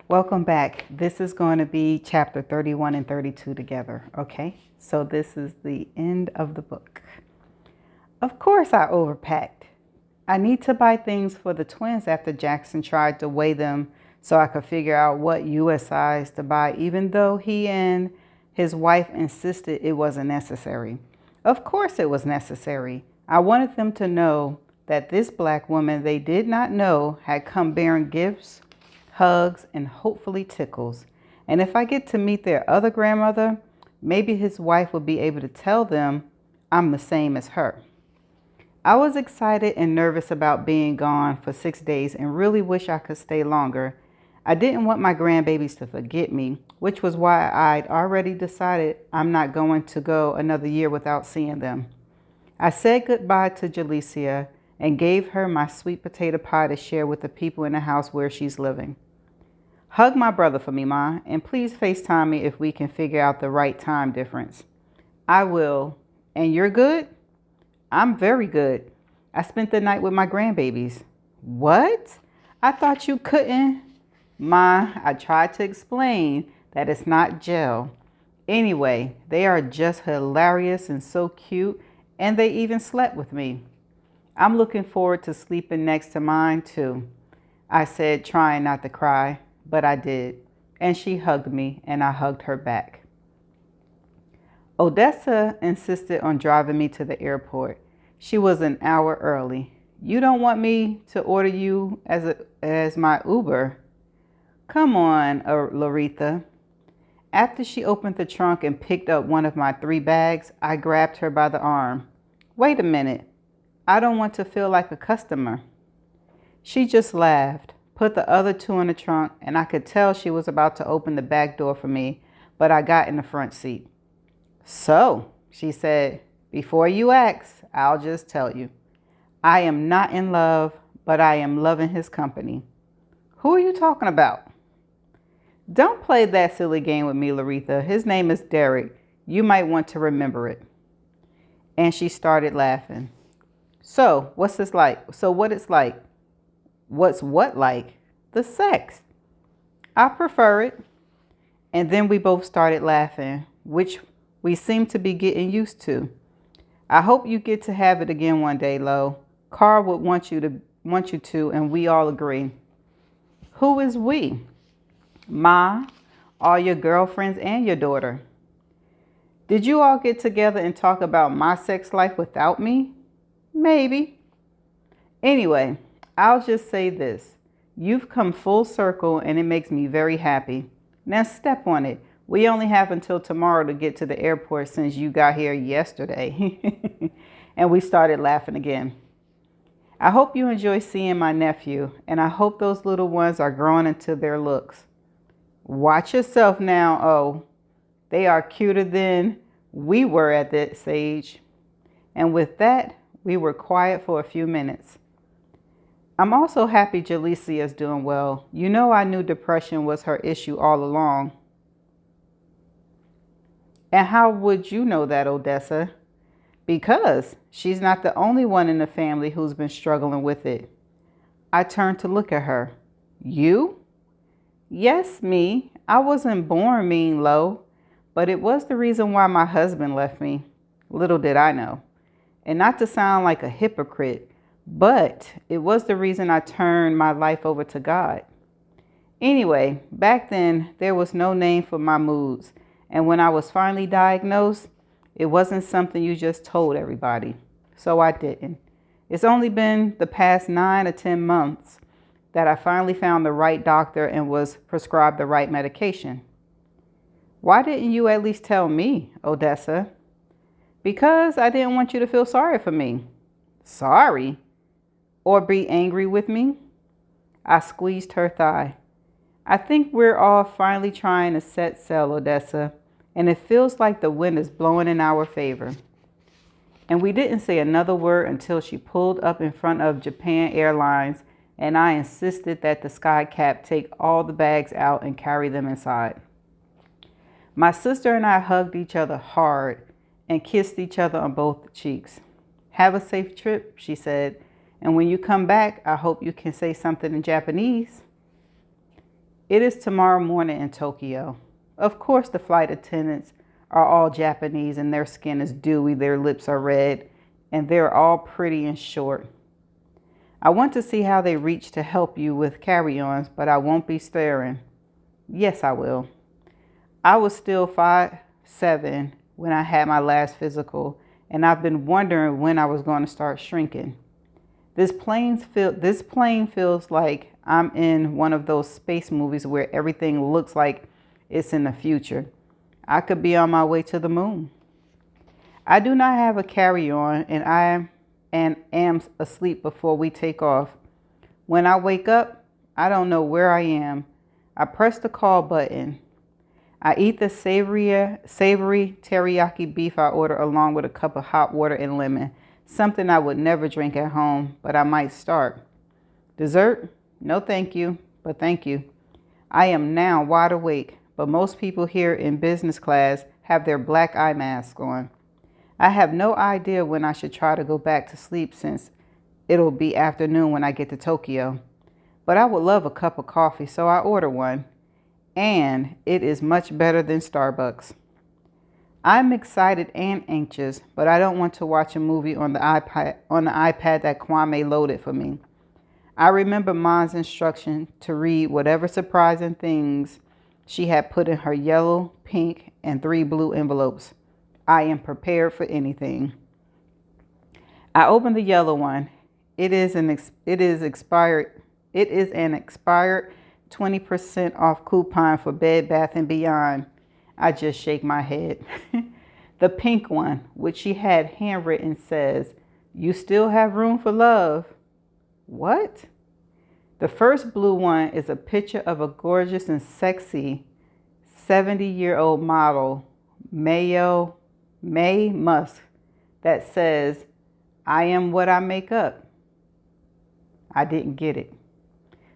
Welcome back. This is going to be chapter 31 and 32 together, okay? So this is the end of the book. Of course I overpacked. I need to buy things for the twins after Jackson tried to weigh them so I could figure out what US size to buy, even though he and his wife insisted it wasn't necessary. Of course it was necessary. I wanted them to know that this black woman they did not know had come bearing gifts, hugs, and hopefully tickles. And if I get to meet their other grandmother, maybe his wife will be able to tell them I'm the same as her. I was excited and nervous about being gone for 6 days and really wish I could stay longer. I didn't want my grandbabies to forget me, which was why I'd already decided I'm not going to go another year without seeing them. I said goodbye to Jalecia and gave her my sweet potato pie to share with the people in the house where she's living. Hug my brother for me, Ma, and please FaceTime me if we can figure out the right time difference. I will. And you're good? I'm very good. I spent the night with my grandbabies. What? I thought you couldn't. Ma, I tried to explain that it's not gel. Anyway, they are just hilarious and so cute, and they even slept with me. I'm looking forward to sleeping next to mine, too. I said, trying not to cry, but I did. And she hugged me, and I hugged her back. Odessa insisted on driving me to the airport. She was an hour early. You don't want me to order you as my Uber? Come on, Laretha. After she opened the trunk and picked up one of my 3 bags, I grabbed her by the arm. Wait a minute. I don't want to feel like a customer. She just laughed, put the other 2 in the trunk, and I could tell she was about to open the back door for me, but I got in the front seat. So, she said, before you ask, I'll just tell you. I am not in love, but I am loving his company. Who are you talking about? Don't play that silly game with me, Laretha. His name is Derek. You might want to remember it. And she started laughing. So, what's this like? So, what it's like? What's what like? The sex. I prefer it. And then we both started laughing, which we seem to be getting used to. I hope you get to have it again one day, Lo. Carl would want you to, and we all agree. Who is we? Ma, all your girlfriends, and your daughter. Did you all get together and talk about my sex life without me? Maybe. Anyway, I'll just say this. You've come full circle and it makes me very happy. Now step on it. We only have until tomorrow to get to the airport since you got here yesterday. And we started laughing again. I hope you enjoy seeing my nephew, and I hope those little ones are growing into their looks. Watch yourself now, oh. They are cuter than we were at that age. And with that, we were quiet for a few minutes. I'm also happy Jalecia is doing well. You know I knew depression was her issue all along. And how would you know that, Odessa? Because she's not the only one in the family who's been struggling with it. I turned to look at her. You? Yes, me. I wasn't born mean, Lo, but it was the reason why my husband left me. Little did I know. And not to sound like a hypocrite, but it was the reason I turned my life over to God. Anyway, back then, there was no name for my moods. And when I was finally diagnosed, it wasn't something you just told everybody. So I didn't. It's only been the past 9 or 10 months that I finally found the right doctor and was prescribed the right medication. Why didn't you at least tell me, Odessa? Because I didn't want you to feel sorry for me. Sorry? Or be angry with me? I squeezed her thigh. I think we're all finally trying to set sail, Odessa, and it feels like the wind is blowing in our favor. And we didn't say another word until she pulled up in front of Japan Airlines, and I insisted that the Skycap take all the bags out and carry them inside. My sister and I hugged each other hard and kissed each other on both cheeks. Have a safe trip, she said, and when you come back, I hope you can say something in Japanese. It is tomorrow morning in Tokyo. Of course, the flight attendants are all Japanese and their skin is dewy, their lips are red, and they're all pretty and short. I want to see how they reach to help you with carry-ons, but I won't be staring. Yes, I will. I was still 5'7" when I had my last physical, and I've been wondering when I was going to start shrinking. This plane feels like I'm in one of those space movies where everything looks like it's in the future. I could be on my way to the moon. I do not have a carry-on and am asleep before we take off. When I wake up, I don't know where I am. I press the call button. I eat the savory teriyaki beef I order along with a cup of hot water and lemon, something I would never drink at home, but I might start. Dessert? No thank you, but thank you. I am now wide awake, but most people here in business class have their black eye masks on. I have no idea when I should try to go back to sleep since it'll be afternoon when I get to Tokyo. But I would love a cup of coffee, so I order one. And it is much better than Starbucks. I'm excited and anxious, but I don't want to watch a movie on the iPad that Kwame loaded for me. I remember Mom's instruction to read whatever surprising things she had put in her yellow, pink, and 3 blue envelopes. I am prepared for anything. I opened the yellow one. It is an expired 20% off coupon for Bed Bath & Beyond. I just shake my head. The pink one, which she had handwritten, says, "You still have room for love." What? The first blue one is a picture of a gorgeous and sexy 70-year-old model, Mae Musk, that says, "I am what I make up." I didn't get it.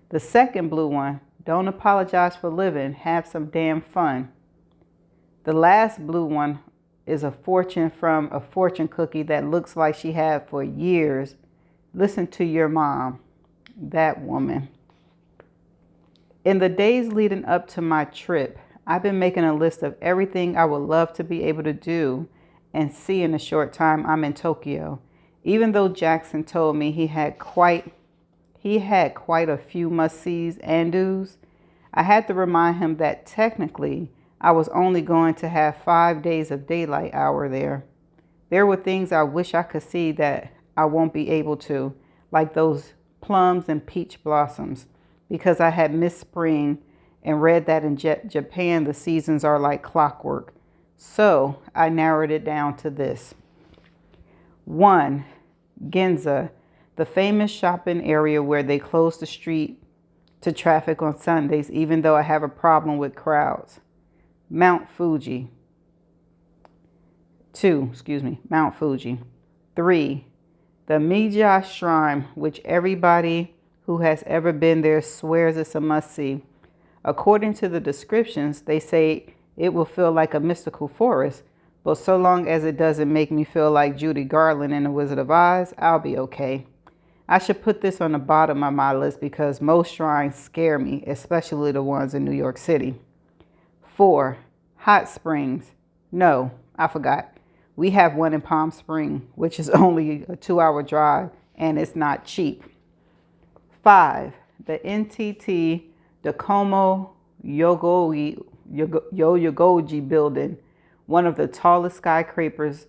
The second blue one, "Don't apologize for living, have some damn fun." The last blue one is a fortune from a fortune cookie that looks like she had for years. Listen to your mom, that woman. In the days leading up to my trip, I've been making a list of everything I would love to be able to do and see in the short time I'm in Tokyo. Even though Jackson told me he had quite a few must-sees and do's, I had to remind him that technically I was only going to have 5 days of daylight hour there. There were things I wish I could see that I won't be able to, like those plums and peach blossoms, because I had missed spring and read that in Japan the seasons are like clockwork. So I narrowed it down to this. 1. Ginza, the famous shopping area where they close the street to traffic on Sundays, even though I have a problem with crowds. Mount Fuji. 2. Mount Fuji. 3. The Mija Shrine, which everybody who has ever been there swears it's a must-see. According to the descriptions, they say it will feel like a mystical forest, but so long as it doesn't make me feel like Judy Garland in The Wizard of Oz, I'll be okay. I should put this on the bottom of my list because most shrines scare me, especially the ones in New York City. 4. Hot springs. No, I forgot. We have one in Palm Springs, which is only a 2-hour drive, and it's not cheap. 5. The NTT Docomo Yoyogoji building, one of the tallest skyscrapers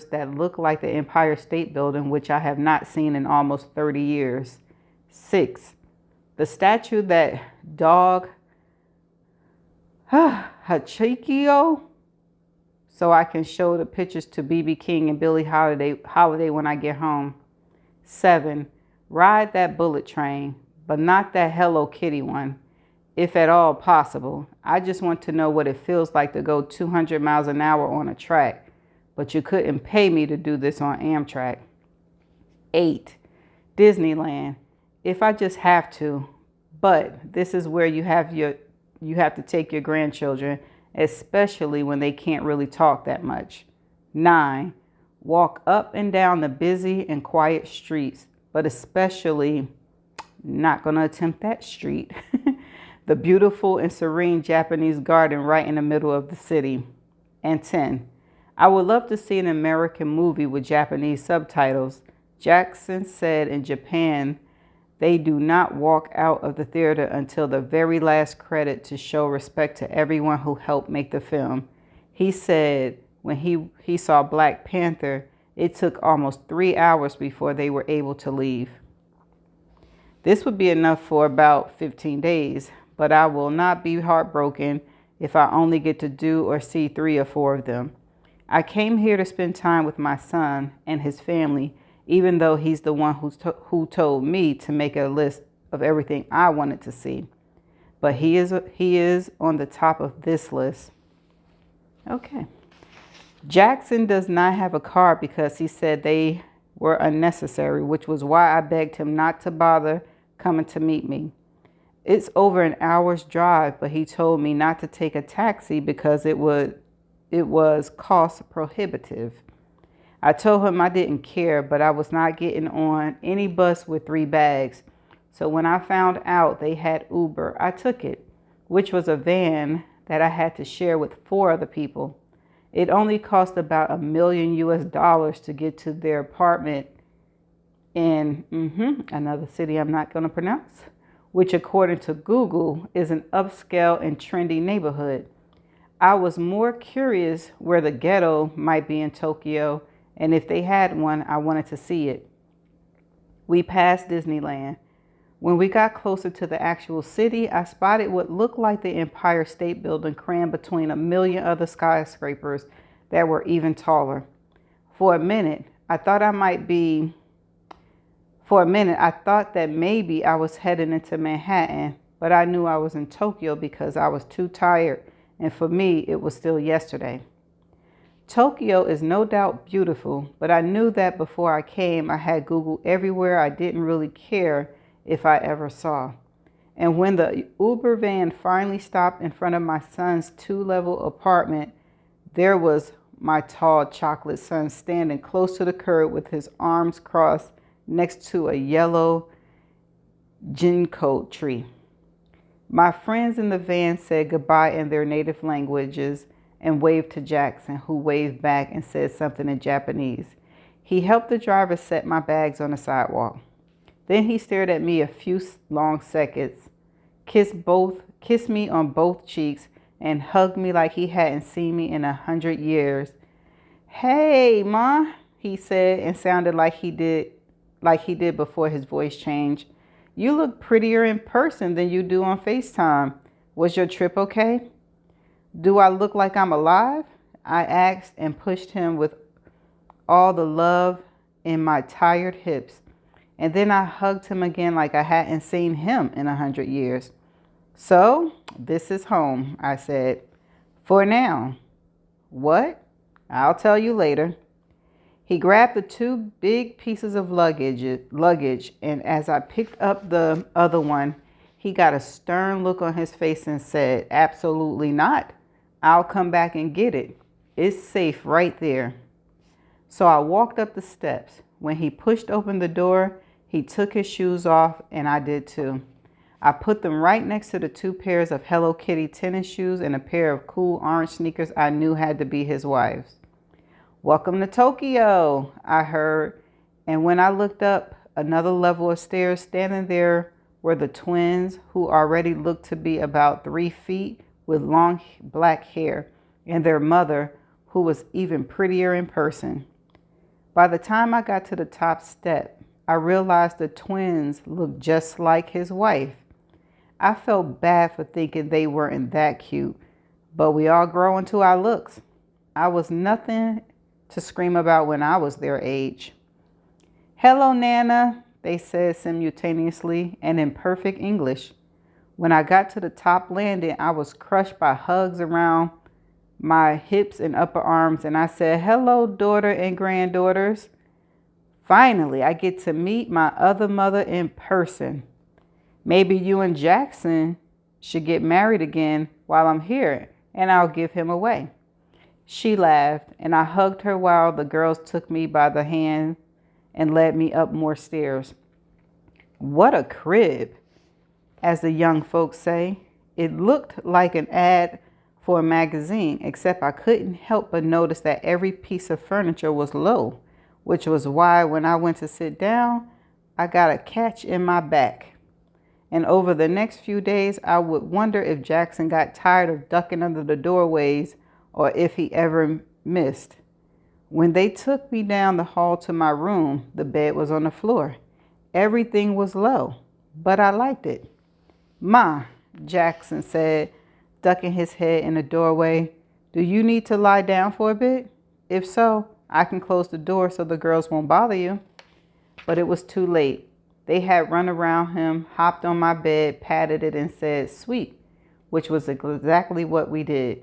that look like the Empire State Building, which I have not seen in almost 30 years. 6. The statue that dog Hachikyo, so I can show the pictures to B.B. King and Billie Holiday when I get home. 7. Ride that bullet train, but not that Hello Kitty one, if at all possible. I just want to know what it feels like to go 200 miles an hour on a track, but you couldn't pay me to do this on Amtrak. 8. Disneyland, if I just have to, but this is where you have to take your grandchildren, especially when they can't really talk that much. 9. Walk up and down the busy and quiet streets, but especially Not going to attempt that street. The beautiful and serene Japanese garden right in the middle of the city. And 10. I would love to see an American movie with Japanese subtitles. Jackson said in Japan, they do not walk out of the theater until the very last credit to show respect to everyone who helped make the film. He said when he saw Black Panther, it took almost 3 hours before they were able to leave. This would be enough for about 15 days, but I will not be heartbroken if I only get to do or see 3 or 4 of them. I came here to spend time with my son and his family, even though he's the one who told me to make a list of everything I wanted to see. But he is on the top of this list. Okay. Jackson does not have a car because he said they were unnecessary, which was why I begged him not to bother coming to meet me. It's over an hour's drive, but he told me not to take a taxi because it was cost prohibitive. I told him I didn't care, but I was not getting on any bus with 3 bags. So when I found out they had Uber, I took it, which was a van that I had to share with 4 other people. It only cost about $1 million to get to their apartment in another city I'm not going to pronounce, which according to Google is an upscale and trendy neighborhood. I was more curious where the ghetto might be in Tokyo, and if they had one, I wanted to see it. We passed Disneyland. When we got closer to the actual city, I spotted what looked like the Empire State Building crammed between a million other skyscrapers that were even taller. For a minute, I thought that maybe I was heading into Manhattan, but I knew I was in Tokyo because I was too tired, and for me, it was still yesterday. Tokyo is no doubt beautiful, but I knew that before I came, I had Googled everywhere I didn't really care if I ever saw. And when the Uber van finally stopped in front of my son's 2-level apartment, there was my tall chocolate son standing close to the curb with his arms crossed next to a yellow ginkgo tree. My friends in the van said goodbye in their native languages and waved to Jackson, who waved back and said something in Japanese. He helped the driver set my bags on the sidewalk. Then he stared at me a few long seconds, kissed me on both cheeks, and hugged me like he hadn't seen me in 100 years. Hey, Ma, he said, and sounded like he did before his voice changed. You look prettier in person than you do on FaceTime. Was your trip okay? Do I look like I'm alive? I asked and pushed him with all the love in my tired hips. And then I hugged him again like I hadn't seen him in 100 years. So, this is home, I said. For now. What? I'll tell you later. He grabbed the 2 big pieces of luggage, and as I picked up the other one, he got a stern look on his face and said, absolutely not. I'll come back and get it. It's safe right there. So I walked up the steps. When he pushed open the door, he took his shoes off, and I did too. I put them right next to the 2 pairs of Hello Kitty tennis shoes and a pair of cool orange sneakers I knew had to be his wife's. Welcome to Tokyo, I heard. And when I looked up another level of stairs, standing there were the twins, who already looked to be about 3 feet with long black hair, and their mother, who was even prettier in person. By the time I got to the top step, I realized the twins looked just like his wife. I felt bad for thinking they weren't that cute, but we all grow into our looks. I was nothing to scream about when I was their age. Hello, Nana, they said simultaneously and in perfect English. When I got to the top landing, I was crushed by hugs around my hips and upper arms, and I said, hello, daughter and granddaughters. Finally, I get to meet my other mother in person. Maybe you and Jackson should get married again while I'm here, and I'll give him away. She laughed, and I hugged her while the girls took me by the hand and led me up more stairs. What a crib, as the young folks say. It looked like an ad for a magazine, except I couldn't help but notice that every piece of furniture was low, which was why when I went to sit down, I got a catch in my back. And over the next few days, I would wonder if Jackson got tired of ducking under the doorways or if he ever missed. When they took me down the hall to my room, the bed was on the floor. Everything was low, but I liked it. Ma, Jackson said, ducking his head in the doorway, do you need to lie down for a bit? If so, I can close the door so the girls won't bother you. But it was too late. They had run around him, hopped on my bed, patted it, and said, sweet, which was exactly what we did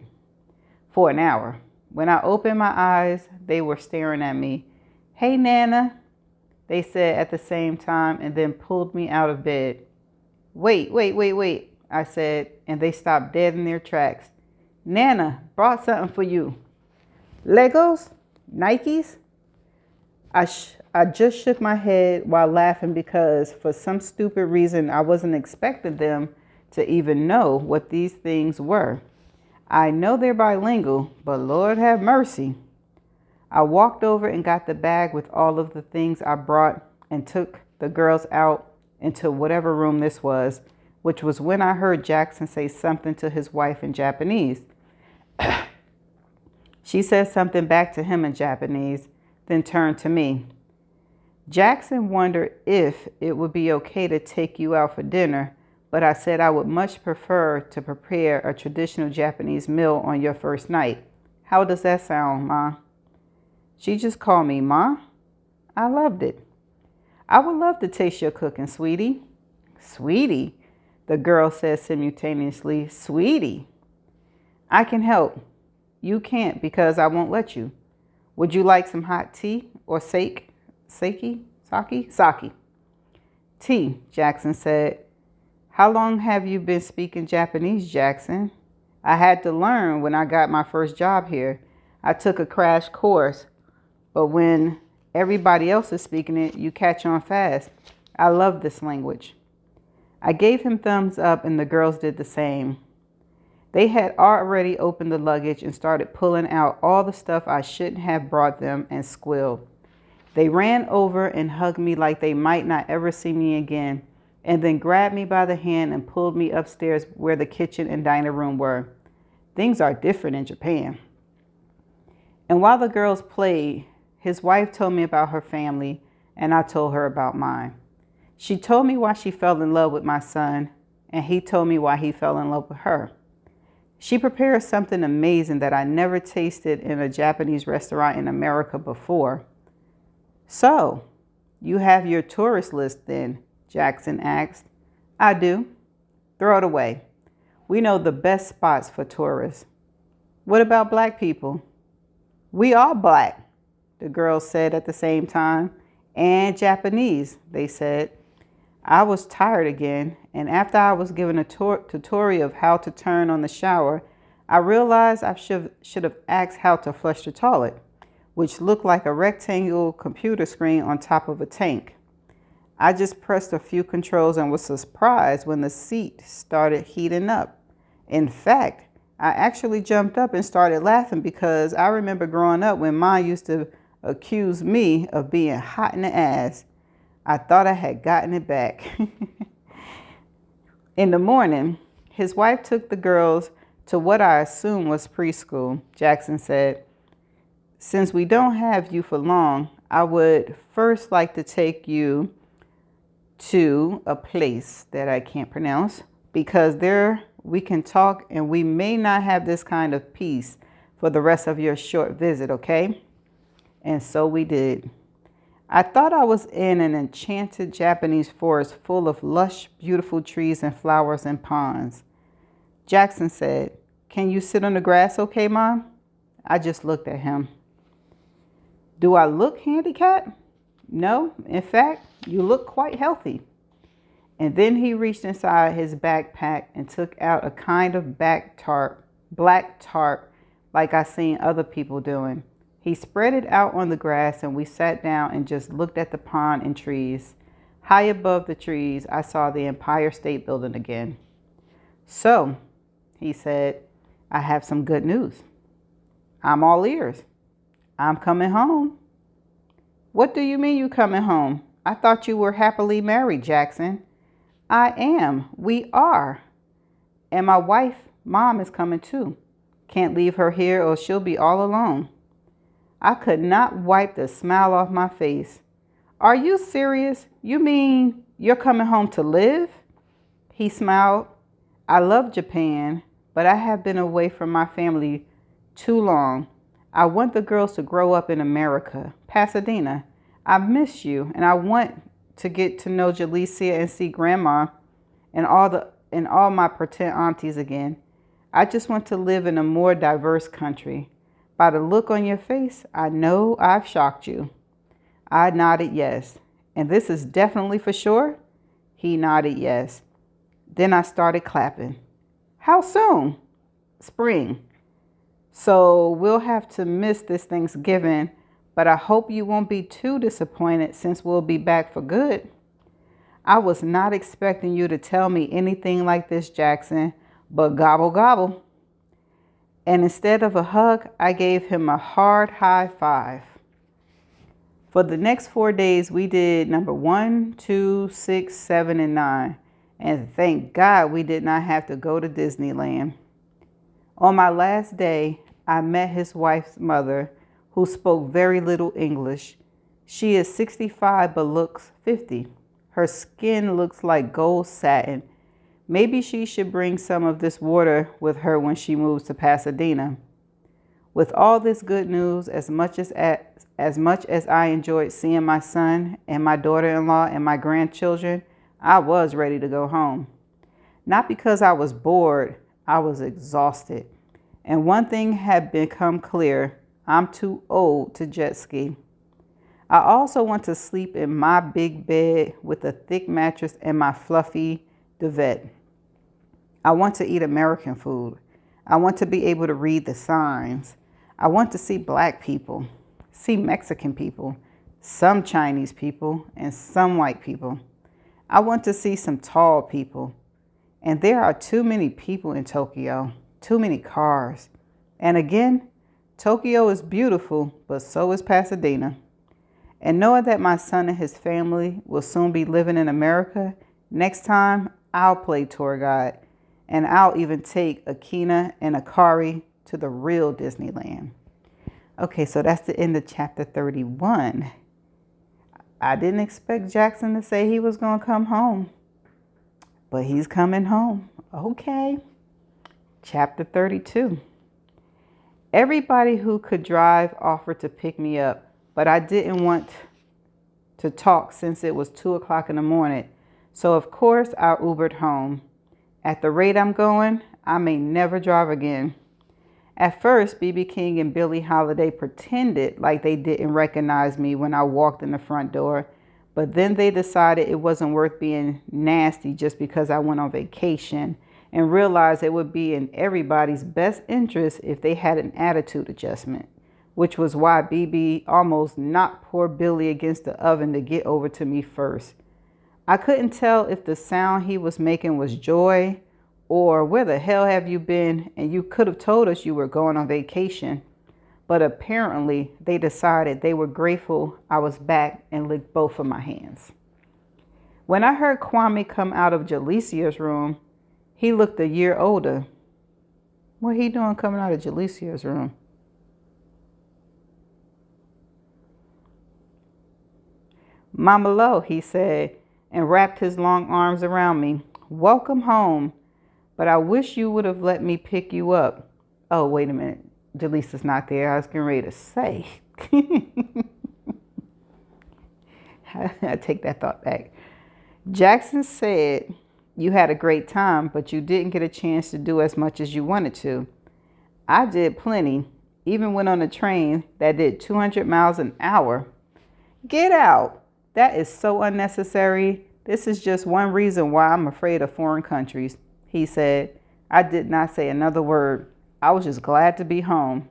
for an hour. When I opened my eyes, they were staring at me. Hey, Nana, they said at the same time, and then pulled me out of bed. Wait, I said, and they stopped dead in their tracks. Nana brought something for you. Legos? Nikes? I just shook my head while laughing because for some stupid reason I wasn't expecting them to even know what these things were. I know they're bilingual, but Lord have mercy. I walked over and got the bag with all of the things I brought and took the girls out into whatever room this was, which was when I heard Jackson say something to his wife in Japanese. She said something back to him in Japanese, then turned to me. Jackson wondered if it would be okay to take you out for dinner, but I said I would much prefer to prepare a traditional Japanese meal on your first night. How does that sound, Ma? She just called me Ma. I loved it. I would love to taste your cooking, sweetie. Sweetie, the girl said simultaneously. Sweetie. I can help. You can't because I won't let you. Would you like some hot tea or sake? Sake? Tea, Jackson said. How long have you been speaking Japanese, Jackson? I had to learn when I got my first job here. I took a crash course, but when everybody else is speaking it, you catch on fast. I love this language. I gave him thumbs up and the girls did the same. They had already opened the luggage and started pulling out all the stuff I shouldn't have brought them and squealed. They ran over and hugged me like they might not ever see me again, and then grabbed me by the hand and pulled me upstairs where the kitchen and dining room were. Things are different in Japan. And while the girls played, his wife told me about her family, and I told her about mine. She told me why she fell in love with my son, and he told me why he fell in love with her. She prepared something amazing that I never tasted in a Japanese restaurant in America before. So, you have your tourist list then? Jackson asked. I do. Throw it away. We know the best spots for tourists. What about black people? We are black, the girls said at the same time. And Japanese, they said. I was tired again, and after I was given a tutorial of how to turn on the shower, I realized I should have asked how to flush the toilet, which looked like a rectangular computer screen on top of a tank. I just pressed a few controls and was surprised when the seat started heating up. In fact, I actually jumped up and started laughing because I remember growing up when Mom used to accuse me of being hot in the ass. I thought I had gotten it back. In the morning, his wife took the girls to what I assume was preschool. Jackson said, since we don't have you for long, I would first like to take you to a place that I can't pronounce because there we can talk and we may not have this kind of peace for the rest of your short visit, okay? And so we did. I thought I was in an enchanted Japanese forest full of lush, beautiful trees and flowers and ponds. Jackson said, can you sit on the grass okay, Mom? I just looked at him. Do I look handicapped? No, in fact, you look quite healthy. And then he reached inside his backpack and took out a kind of black tarp, like I seen other people doing. He spread it out on the grass and we sat down and just looked at the pond and trees. High above the trees, I saw the Empire State Building again. So, he said, I have some good news. I'm all ears. I'm coming home. What do you mean you coming home? I thought you were happily married, Jackson. I am. We are. And my wife, Mom, is coming too. Can't leave her here or she'll be all alone. I could not wipe the smile off my face. Are you serious? You mean you're coming home to live? He smiled. I love Japan, but I have been away from my family too long. I want the girls to grow up in America, Pasadena. I miss you, and I want to get to know Jalecia and see Grandma and all my pretend aunties again. I just want to live in a more diverse country. By the look on your face, I know I've shocked you. I nodded yes. And this is definitely for sure? He nodded yes. Then I started clapping. How soon? Spring. So we'll have to miss this Thanksgiving, but I hope you won't be too disappointed since we'll be back for good. I was not expecting you to tell me anything like this, Jackson, but gobble gobble. And instead of a hug, I gave him a hard high five. For the next 4 days, we did number 1, 2, 6, 7, and 9. And thank God we did not have to go to Disneyland. On my last day, I met his wife's mother, who spoke very little English. She is 65 but looks 50. Her skin looks like gold satin. Maybe she should bring some of this water with her when she moves to Pasadena. With all this good news, as much as I enjoyed seeing my son and my daughter-in-law and my grandchildren, I was ready to go home. Not because I was bored, I was exhausted. And one thing had become clear: I'm too old to jet ski. I also want to sleep in my big bed with a thick mattress and my fluffy duvet. I want to eat American food. I want to be able to read the signs. I want to see Black people, see Mexican people, some Chinese people, and some white people. I want to see some tall people. And there are too many people in Tokyo, too many cars. And again, Tokyo is beautiful, but so is Pasadena. And knowing that my son and his family will soon be living in America, next time I'll play tour guide. And I'll even take Akina and Akari to the real Disneyland. Okay, so that's the end of chapter 31. I didn't expect Jackson to say he was going to come home, but he's coming home. Okay. Chapter 32. Everybody who could drive offered to pick me up, but I didn't want to talk since it was 2 o'clock in the morning. So of course I Ubered home. At the rate I'm going, I may never drive again. At first, B.B. King and Billie Holiday pretended like they didn't recognize me when I walked in the front door, but then they decided it wasn't worth being nasty just because I went on vacation, and realized it would be in everybody's best interest if they had an attitude adjustment, which was why B.B. almost knocked poor Billy against the oven to get over to me first. I couldn't tell if the sound he was making was joy or where the hell have you been, and you could have told us you were going on vacation. But apparently they decided they were grateful I was back and licked both of my hands. When I heard Kwame come out of Jalecia's room, he looked a year older. What he doing coming out of Jalecia's room? Mama Lo, he said, and wrapped his long arms around me. Welcome home. But I wish you would have let me pick you up. Oh, wait a minute. Jaleecia's not there. I was getting ready to say. I take that thought back. Jackson said you had a great time, but you didn't get a chance to do as much as you wanted to. I did plenty. Even went on a train that did 200 miles an hour. Get out. That is so unnecessary. This is just one reason why I'm afraid of foreign countries, he said. I did not say another word. I was just glad to be home.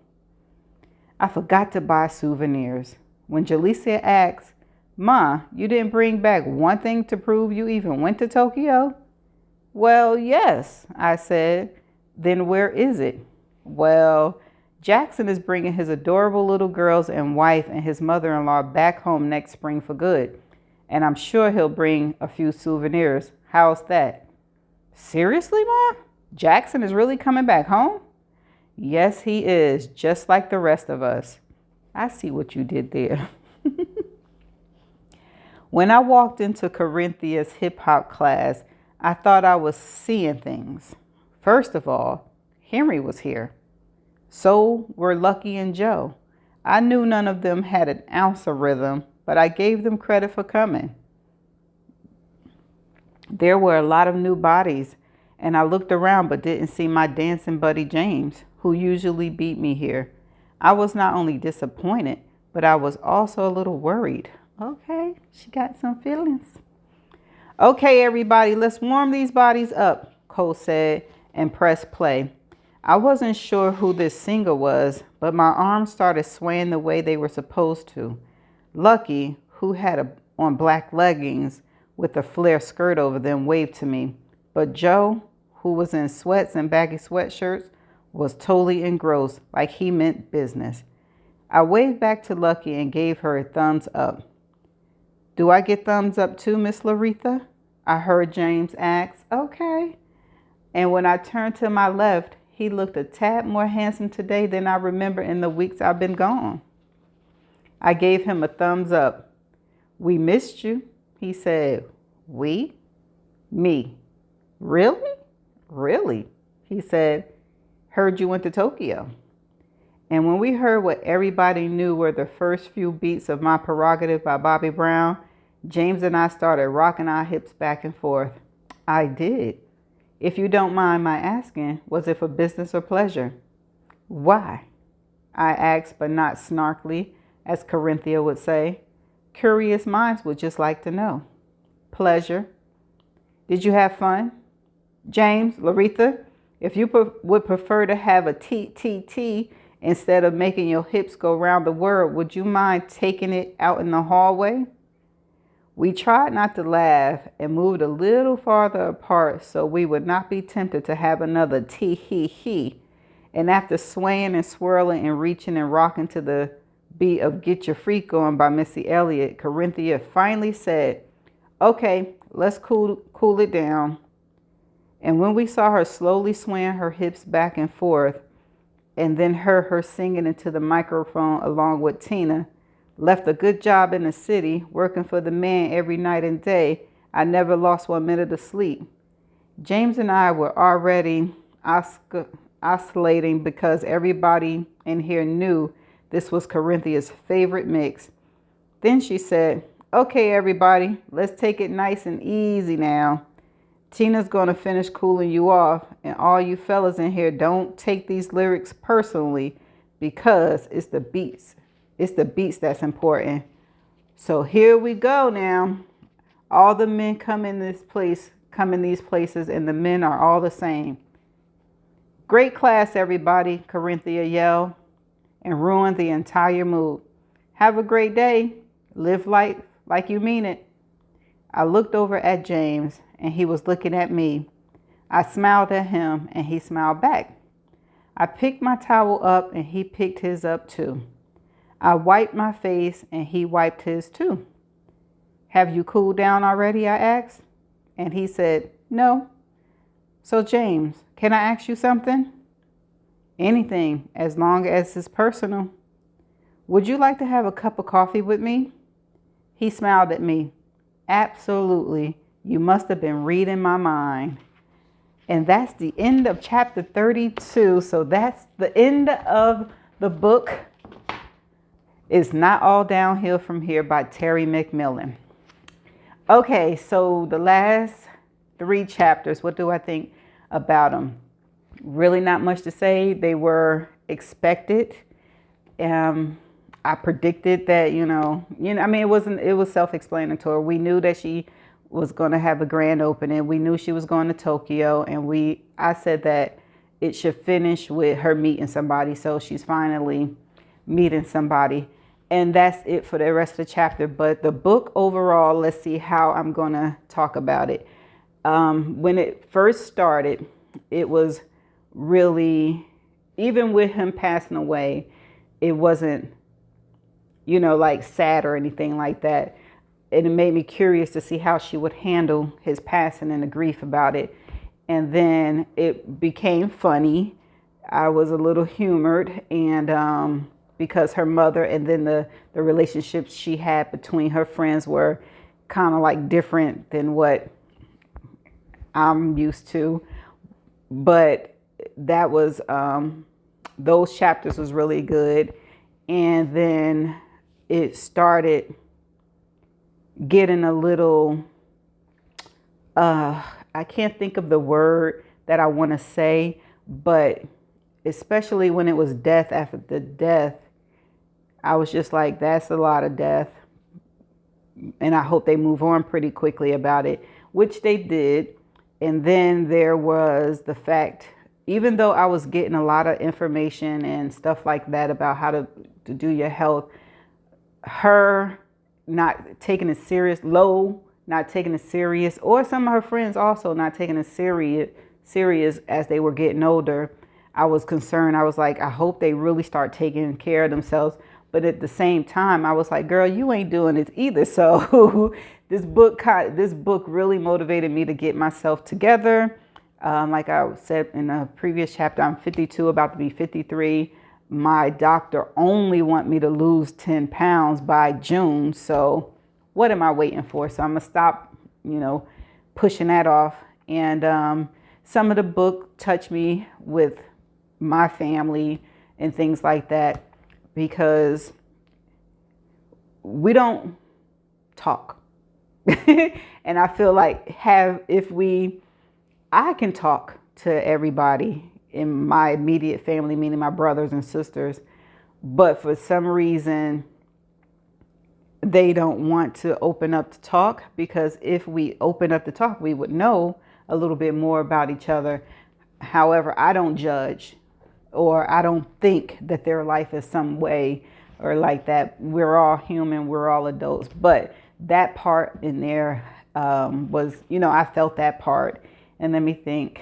I forgot to buy souvenirs. When Jalecia asked, Ma, you didn't bring back one thing to prove you even went to Tokyo? Well, yes, I said. Then where is it? Well, Jackson is bringing his adorable little girls and wife and his mother-in-law back home next spring for good. And I'm sure he'll bring a few souvenirs. How's that? Seriously, Ma? Jackson is really coming back home? Yes, he is, just like the rest of us. I see what you did there. When I walked into Corinthia's hip hop class, I thought I was seeing things. First of all, Henry was here. So were Lucky and Joe. I knew none of them had an ounce of rhythm, but I gave them credit for coming. There were a lot of new bodies, and I looked around but didn't see my dancing buddy James, who usually beat me here. I was not only disappointed, but I was also a little worried. Okay, she got some feelings. Okay, everybody, let's warm these bodies up, Cole said, and pressed play. I wasn't sure who this singer was, but my arms started swaying the way they were supposed to. Lucky, who had on black leggings with a flare skirt over them, waved to me. But Joe, who was in sweats and baggy sweatshirts, was totally engrossed, like he meant business. I waved back to Lucky and gave her a thumbs up. Do I get thumbs up too, Miss Laretha? I heard James ask. Okay. And when I turned to my left, he looked a tad more handsome today than I remember in the weeks I've been gone. I gave him a thumbs up. We missed you, he said. We? Me. Really? Really? He said. Heard you went to Tokyo. And when we heard what everybody knew were the first few beats of My Prerogative by Bobby Brown, James and I started rocking our hips back and forth. I did. If you don't mind my asking, was it for business or pleasure? Why? I asked, but not snarkily, as Corinthia would say. Curious minds would just like to know. Pleasure. Did you have fun? James, Laretha, if you would prefer to have a TTT instead of making your hips go round the world, would you mind taking it out in the hallway? We tried not to laugh and moved a little farther apart so we would not be tempted to have another tee-hee-hee. And after swaying and swirling and reaching and rocking to the beat of Get Your Freak On by Missy Elliott, Corinthia finally said, okay, let's cool it down. And when we saw her slowly swaying her hips back and forth, and then heard her singing into the microphone along with Tina, left a good job in the city, working for the man every night and day, I never lost 1 minute of sleep. James and I were already oscillating because everybody in here knew this was Corinthia's favorite mix. Then she said, okay, everybody, let's take it nice and easy now. Tina's going to finish cooling you off, and all you fellas in here don't take these lyrics personally because it's the beats. It's the beats that's important. So here we go now. All the men come in these places, and the men are all the same. Great class, everybody, Corinthia yelled, and ruined the entire mood. Have a great day. Live life like you mean it. I looked over at James, and he was looking at me. I smiled at him, and he smiled back. I picked my towel up, and he picked his up too. I wiped my face, and he wiped his too. Have you cooled down already? I asked. And he said, no. So James, can I ask you something? Anything, as long as it's personal. Would you like to have a cup of coffee with me? He smiled at me. Absolutely. You must have been reading my mind. And that's the end of chapter 32. So that's the end of the book. It's Not All Downhill From Here by Terry McMillan. Okay, so the last 3 chapters, what do I think about them? Really not much to say. They were expected. I predicted that, it was self-explanatory. We knew that she was going to have a grand opening. We knew she was going to Tokyo, and I said that it should finish with her meeting somebody. So she's finally meeting somebody. And that's it for the rest of the chapter. But the book overall, let's see how I'm going to talk about it. When it first started, it was really, even with him passing away, it wasn't, like sad or anything like that. And it made me curious to see how she would handle his passing and the grief about it. And then it became funny. I was a little humored, and because her mother and then the relationships she had between her friends were kind of like different than what I'm used to. But that was, those chapters was really good. And then it started getting a little, I can't think of the word that I want to say, but especially when it was death after the death, I was just like, that's a lot of death. And I hope they move on pretty quickly about it, which they did. And then there was the fact, even though I was getting a lot of information and stuff like that about how to do your health, her not taking it serious, not taking it serious, or some of her friends also not taking it serious as they were getting older. I was concerned. I was like, I hope they really start taking care of themselves. But at the same time, I was like, girl, you ain't doing it either. So this book really motivated me to get myself together. Like I said in a previous chapter, I'm 52, about to be 53. My doctor only want me to lose 10 pounds by June. So what am I waiting for? So I'm going to stop, pushing that off. And some of the book touched me with my family and things like that, because we don't talk. And I feel like I can talk to everybody in my immediate family, meaning my brothers and sisters, but for some reason they don't want to open up to talk, because if we open up to talk, we would know a little bit more about each other. However, I don't judge, or I don't think that their life is some way or like that. We're all human, we're all adults. But that part in there was, I felt that part. And let me think.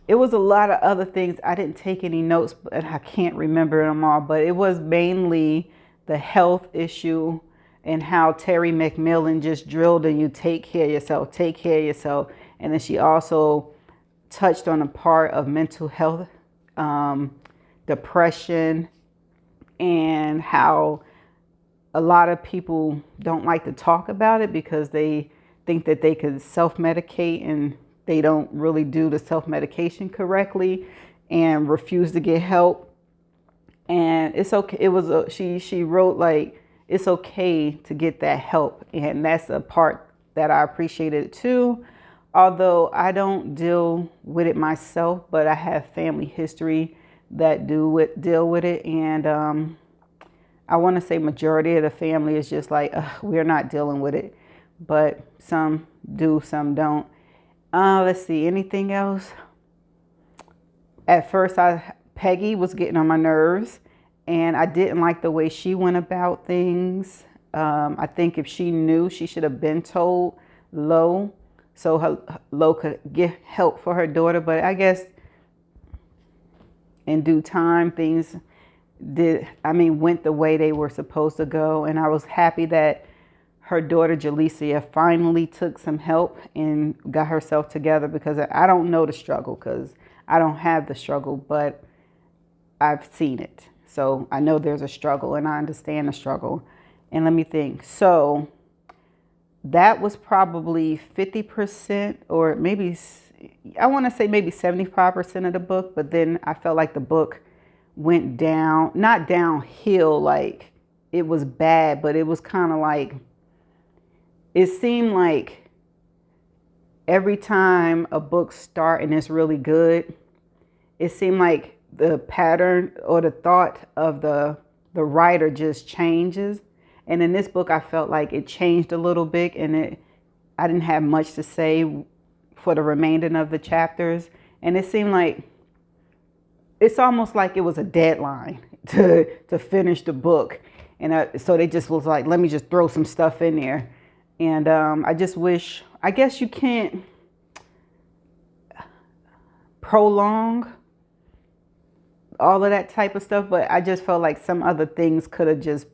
It was a lot of other things. I didn't take any notes, but I can't remember them all. But it was mainly the health issue and how Terry McMillan just drilled in you, take care of yourself, take care of yourself. And then she also touched on a part of mental health, depression, and how a lot of people don't like to talk about it because they think that they could self-medicate, and they don't really do the self-medication correctly and refuse to get help. And it's okay. It was she wrote like, it's okay to get that help. And that's a part that I appreciated too. Although I don't deal with it myself, but I have family history that deal with it. And I want to say majority of the family is just like, we're not dealing with it. But some do, some don't. Let's see, anything else? At first, Peggy was getting on my nerves, and I didn't like the way she went about things. I think if she knew, she should have been told Lo, so Lo could get help for her daughter. But I guess in due time, things went the way they were supposed to go. And I was happy that her daughter, Jalecia, finally took some help and got herself together, because I don't know the struggle, because I don't have the struggle, but I've seen it. So I know there's a struggle, and I understand the struggle. And let me think. So that was probably 50%, or maybe, I want to say maybe 75% of the book. But then I felt like the book went down, not downhill, like it was bad, but it was kind of like, it seemed like every time a book starts and it's really good, it seemed like the pattern or the thought of the writer just changes. And in this book, I felt like it changed a little bit, and I didn't have much to say for the remainder of the chapters. And it seemed like it's almost like it was a deadline to finish the book. And so they just was like, let me just throw some stuff in there. And I just wish, I guess you can't prolong all of that type of stuff, but I just felt like some other things could have just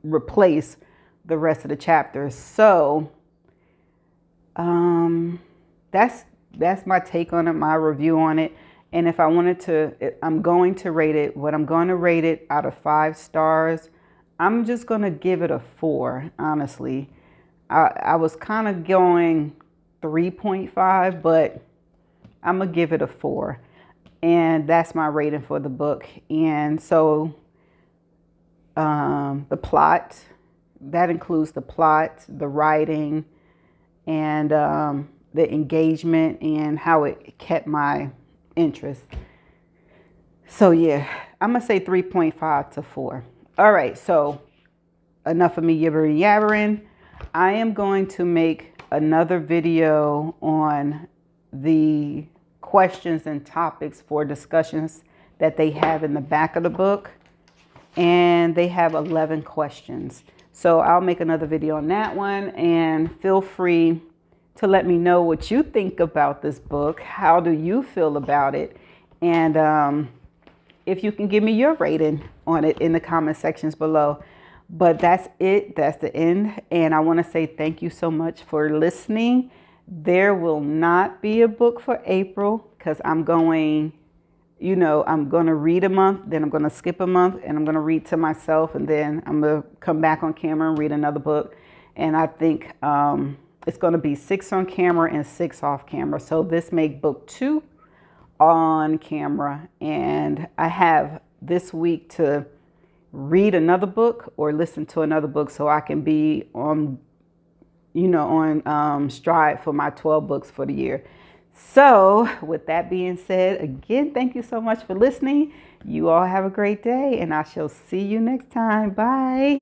replaced the rest of the chapters. So that's my take on it, my review on it. And if I wanted to, I'm going to rate it. What I'm going to rate it out of 5 stars, I'm just going to give it a 4, honestly. I was kind of going 3.5, but I'm going to give it a 4. And that's my rating for the book. And so the plot, that includes the plot, the writing, and the engagement and how it kept my interest. So yeah, I'm gonna say 3.5 to 4. All right, so enough of me yibbering yabbering. I am going to make another video on the questions and topics for discussions that they have in the back of the book. And they have 11 questions. So I'll make another video on that one, and feel free to let me know what you think about this book. How do you feel about it? And if you can give me your rating on it in the comment sections below. But that's it. That's the end. And I want to say thank you so much for listening. There will not be a book for April because I'm going, I'm going to read a month, then I'm going to skip a month, and I'm going to read to myself, and then I'm going to come back on camera and read another book. And I think it's going to be 6 on camera and 6 off camera. So this make book 2 on camera. And I have this week to read another book or listen to another book so I can be on, on stride for my 12 books for the year. So with that being said, again, thank you so much for listening. You all have a great day, and I shall see you next time. Bye.